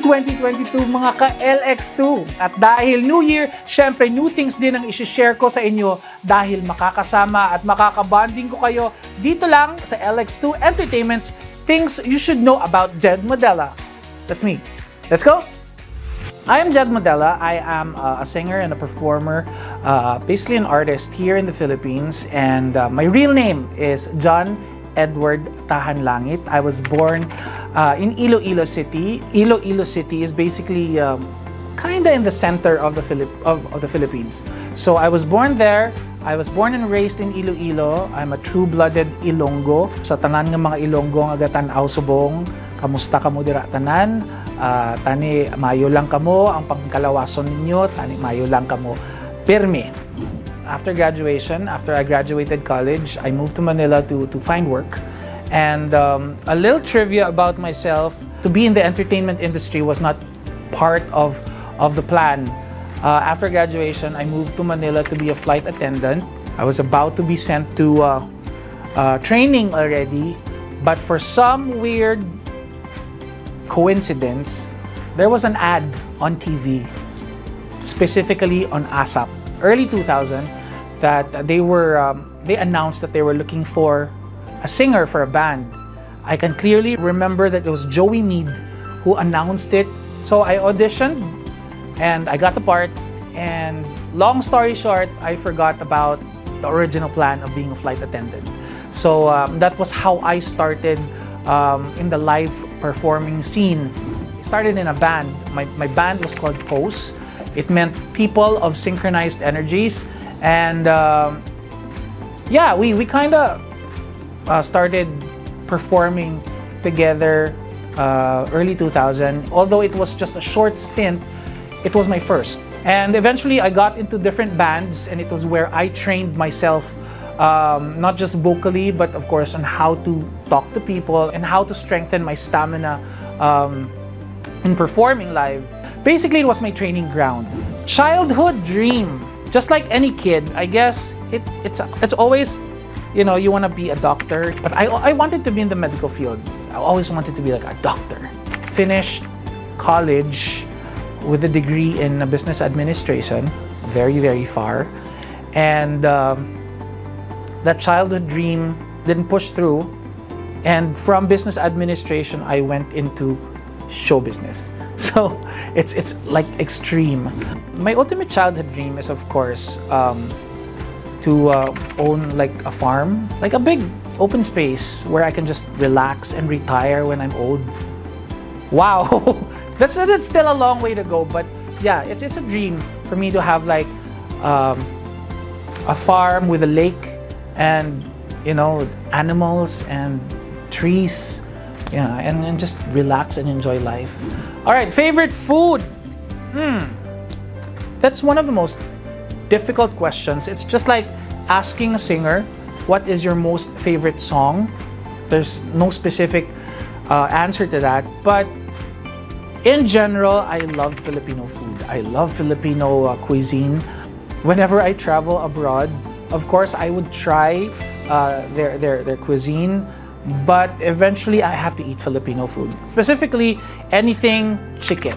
2022 mga ka-LX2. At dahil New Year, syempre new things din ang isi-share ko sa inyo dahil makakasama at makakabonding ko kayo dito lang sa Lx2 Entertainment, Things You Should Know About Jed Madela. That's me. Let's go! I am Jed Madela. I am a singer and a performer, basically an artist here in the Philippines, and my real name is John Edward Tahanlangit. I was born in Iloilo City. Iloilo City is basically kinda in the center of the Philippines. So I was born there. I was born and raised in Iloilo. I'm a true-blooded Ilonggo. Sa tanan ng mga Ilonggo ang agatan-aw subong. Kamusta kamo dira tanan? Tani mayo lang kamo ang pagkalawason ninyo. Tani mayo lang kamo. Pirmi. After graduation, after I graduated college, I moved to Manila to find work. And a little trivia about myself, to be in the entertainment industry was not part of the plan. After graduation, I moved to Manila to be a flight attendant. I was about to be sent to training already, but for some weird coincidence, there was an ad on TV, specifically on ASAP. Early 2000, that they announced that they were looking for a singer for a band. I can clearly remember that it was Joey Mead who announced it. So I auditioned and I got the part, and long story short, I forgot about the original plan of being a flight attendant. So that was how I started in the live performing scene. I started in a band. My band was called Pose. It meant people of synchronized energies, and yeah, we kind of started performing together early 2000. Although it was just a short stint, it was my first. And eventually I got into different bands, and it was where I trained myself, not just vocally, but of course on how to talk to people and how to strengthen my stamina in performing live. Basically, it was my training ground. Childhood dream. Just like any kid, I guess it's always, you know, you want to be a doctor. But I wanted to be in the medical field. I always wanted to be like a doctor. Finished college with a degree in business administration, very, very far. And that childhood dream didn't push through. And from business administration, I went into show business. So it's like extreme. My ultimate childhood dream is, of course, to own like a farm, like a big open space where I can just relax and retire when I'm old. Wow, that's still a long way to go, but yeah, it's a dream for me to have like a farm with a lake and, you know, animals and trees. Yeah, and just relax and enjoy life. All right, favorite food. That's one of the most difficult questions. It's just like asking a singer, what is your most favorite song? There's no specific answer to that. But in general, I love Filipino food. I love Filipino cuisine. Whenever I travel abroad, of course, I would try their cuisine. But eventually, I have to eat Filipino food. Specifically, anything chicken.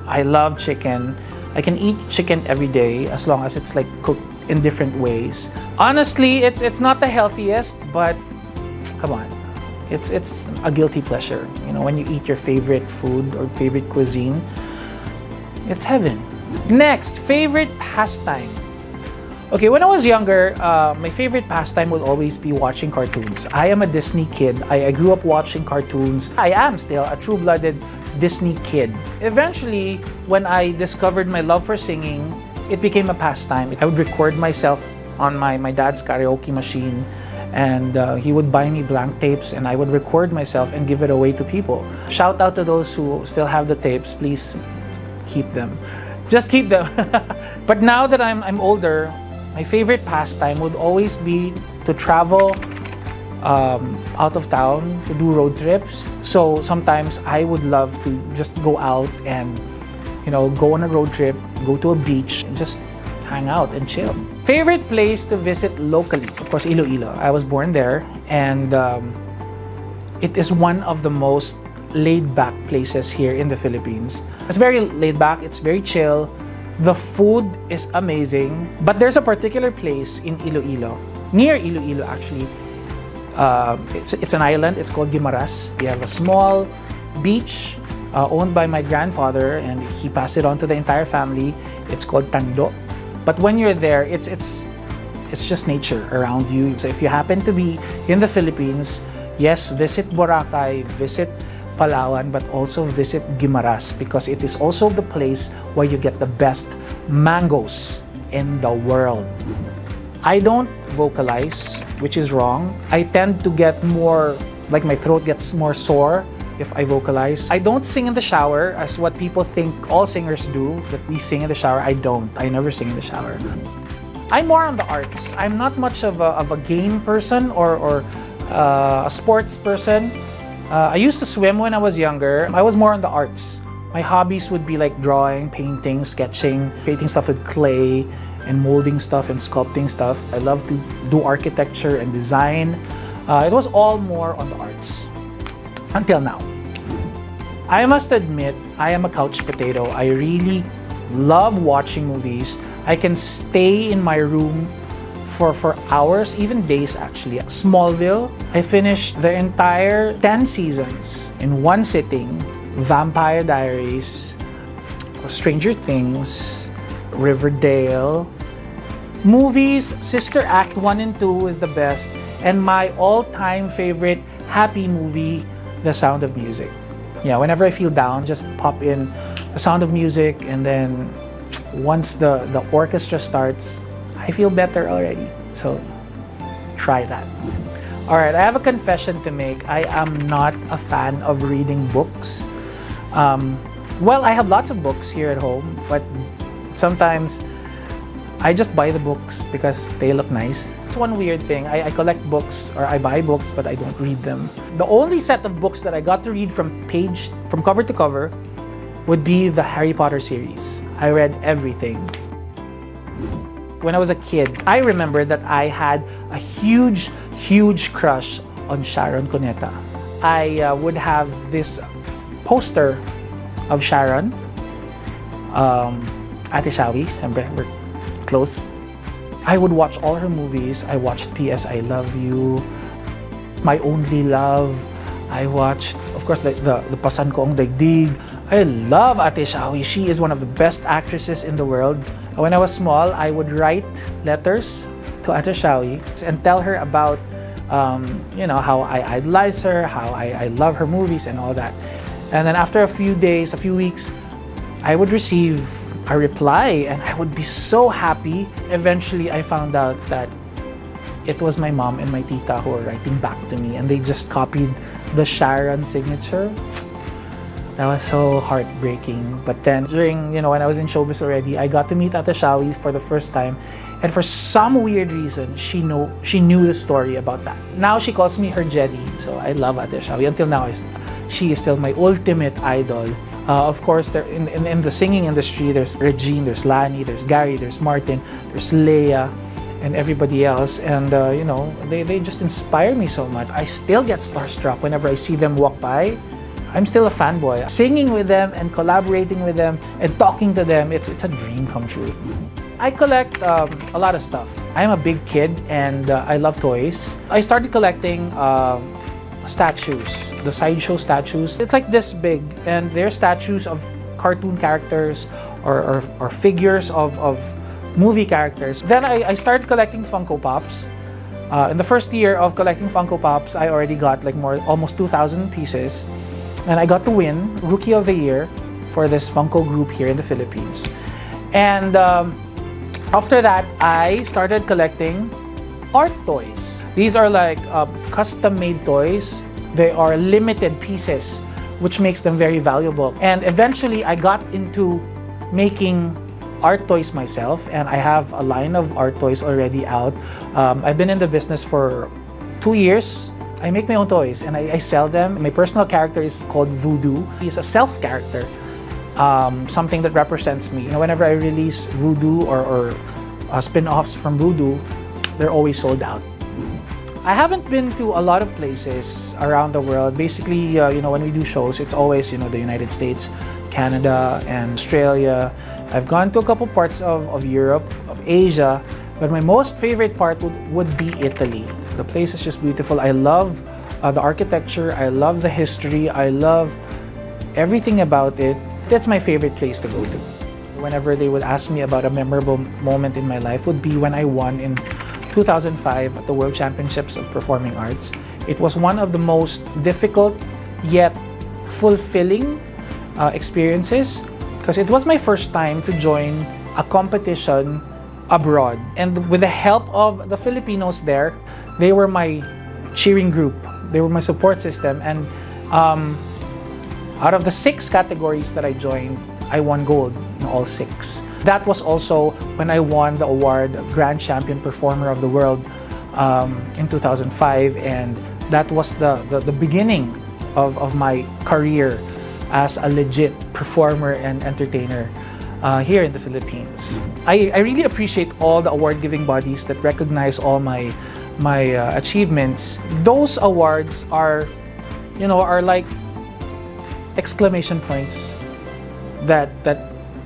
I love chicken. I can eat chicken every day as long as it's like cooked in different ways. Honestly, it's not the healthiest, but come on, it's a guilty pleasure. You know, when you eat your favorite food or favorite cuisine, it's heaven. Next, favorite pastime. Okay, when I was younger, my favorite pastime would always be watching cartoons. I am a Disney kid. I grew up watching cartoons. I am still a true-blooded Disney kid. Eventually, when I discovered my love for singing, it became a pastime. I would record myself on my dad's karaoke machine, and he would buy me blank tapes, and I would record myself and give it away to people. Shout out to those who still have the tapes. Please keep them. Just keep them. But now that I'm older, my favorite pastime would always be to travel out of town, to do road trips. So sometimes I would love to just go out and, you know, go on a road trip, go to a beach, and just hang out and chill. Favorite place to visit locally? Of course, Iloilo. I was born there, and it is one of the most laid-back places here in the Philippines. It's very laid-back, it's very chill. The food is amazing. But there's a particular place in Iloilo, near Iloilo actually. It's an island, it's called Guimaras. We have a small beach owned by my grandfather, and he passed it on to the entire family. It's called Tando. But when you're there, it's just nature around you. So if you happen to be in the Philippines, yes, visit Boracay, visit Palawan, but also visit Guimaras, because it is also the place where you get the best mangoes in the world. I don't vocalize, which is wrong. I tend to get more, like my throat gets more sore if I vocalize. I don't sing in the shower, as what people think all singers do, that we sing in the shower. I don't. I never sing in the shower. I'm more on the arts. I'm not much of a game person or a sports person. I used to swim when I was younger. I was more on the arts. My hobbies would be like drawing, painting, sketching, creating stuff with clay, and molding stuff and sculpting stuff. I love to do architecture and design. It was all more on the arts until now. I must admit, I am a couch potato. I really love watching movies. I can stay in my room for hours, even days actually. Smallville, I finished the entire 10 seasons in one sitting. Vampire Diaries, Stranger Things, Riverdale. Movies, Sister Act 1 and 2 is the best. And my all-time favorite happy movie, The Sound of Music. Yeah, whenever I feel down, just pop in The Sound of Music, and then once the orchestra starts, I feel better already. So try that. All right, I have a confession to make. I am not a fan of reading books. Well, I have lots of books here at home, but sometimes I just buy the books because they look nice. It's one weird thing. I collect books, or I buy books, but I don't read them. The only set of books that I got to read from cover to cover would be the Harry Potter series. I read everything. When I was a kid, I remember that I had a huge crush on Sharon Cuneta. I would have this poster of Sharon, Ate Shawi, we're close. I would watch all her movies. I watched P.S. I Love You, My Only Love. I watched, of course, the Pasan Ko Ang Daigdig. I love Ate Shawi. She is one of the best actresses in the world. When I was small, I would write letters to Ate Shawi and tell her about, you know, how I idolize her, how I love her movies and all that. And then after a few days, a few weeks, I would receive a reply and I would be so happy. Eventually, I found out that it was my mom and my tita who were writing back to me, and they just copied the Sharon signature. That was so heartbreaking. But then during, you know, when I was in showbiz already, I got to meet Ate Shawi for the first time. And for some weird reason, she knew the story about that. Now she calls me her Jeddy. So I love Ate Shawi. Until now, she is still my ultimate idol. Of course, in the singing industry, there's Regine, there's Lani, there's Gary, there's Martin, there's Leia, and everybody else. And, you know, they just inspire me so much. I still get starstruck whenever I see them walk by. I'm still a fanboy. Singing with them and collaborating with them and talking to them, it's a dream come true. I collect a lot of stuff. I'm a big kid and I love toys. I started collecting statues, the sideshow statues. It's like this big, and they're statues of cartoon characters or figures of movie characters. Then I started collecting Funko Pops. In the first year of collecting Funko Pops, I already got like almost 2,000 pieces. And I got to win Rookie of the Year for this Vengco group here in the Philippines. And after that, I started collecting art toys. These are like custom-made toys. They are limited pieces, which makes them very valuable. And eventually, I got into making art toys myself, and I have a line of art toys already out. I've been in the business for 2 years. I make my own toys and I sell them. My personal character is called Voodoo. He's a self-character, something that represents me. You know, whenever I release Voodoo or spin-offs from Voodoo, they're always sold out. I haven't been to a lot of places around the world. Basically, you know, when we do shows, it's always, you know, the United States, Canada, and Australia. I've gone to a couple parts of Europe, of Asia, but my most favorite part would be Italy. The place is just beautiful. I love the architecture, I love the history, I love everything about it. That's my favorite place to go to. Whenever they would ask me about a memorable moment in my life, would be when I won in 2005 at the World Championships of Performing Arts. It was one of the most difficult yet fulfilling experiences, because it was my first time to join a competition abroad. And with the help of the Filipinos there, they were my cheering group. They were my support system. And out of the 6 categories that I joined, I won gold in all 6. That was also when I won the award Grand Champion Performer of the World in 2005, and that was the beginning of my career as a legit performer and entertainer here in the Philippines. I really appreciate all the award-giving bodies that recognize all my achievements. Those awards are, you know, are like exclamation points that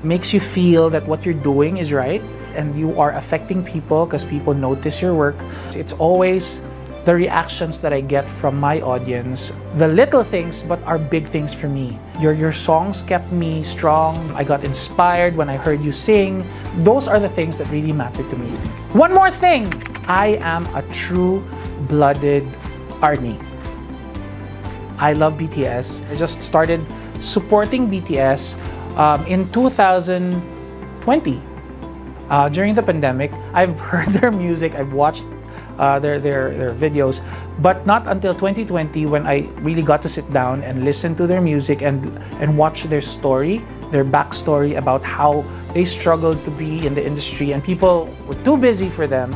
makes you feel that what you're doing is right and you are affecting people because people notice your work. It's always the reactions that I get from my audience, the little things but are big things for me. Your songs kept me strong. I got inspired when I heard you sing. Those are the things that really matter to me. One more thing, I am a true-blooded ARMY. I love BTS. I just started supporting BTS in 2020 during the pandemic. I've heard their music, I've watched their videos, but not until 2020 when I really got to sit down and listen to their music and watch their story, their backstory about how they struggled to be in the industry and people were too busy for them.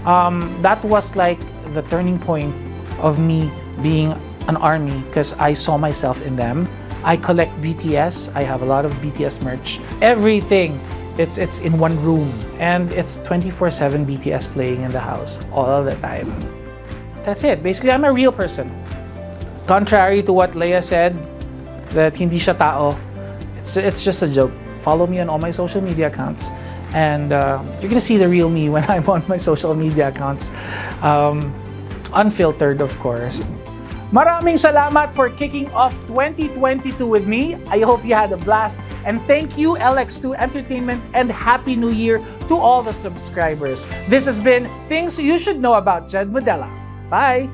That was like the turning point of me being an ARMY, because I saw myself in them. I collect BTS. I have a lot of BTS merch. Everything, it's in one room, and it's 24/7 BTS playing in the house all the time. That's it. Basically, I'm a real person. Contrary to what Leia said, that hindi siya tao, it's just a joke. Follow me on all my social media accounts, and you're gonna see the real me when I'm on my social media accounts. Unfiltered, of course. Maraming salamat for kicking off 2022 with me. I hope you had a blast. And thank you, Lx2 Entertainment, and Happy New Year to all the subscribers. This has been Things You Should Know About Jed Madela. Bye!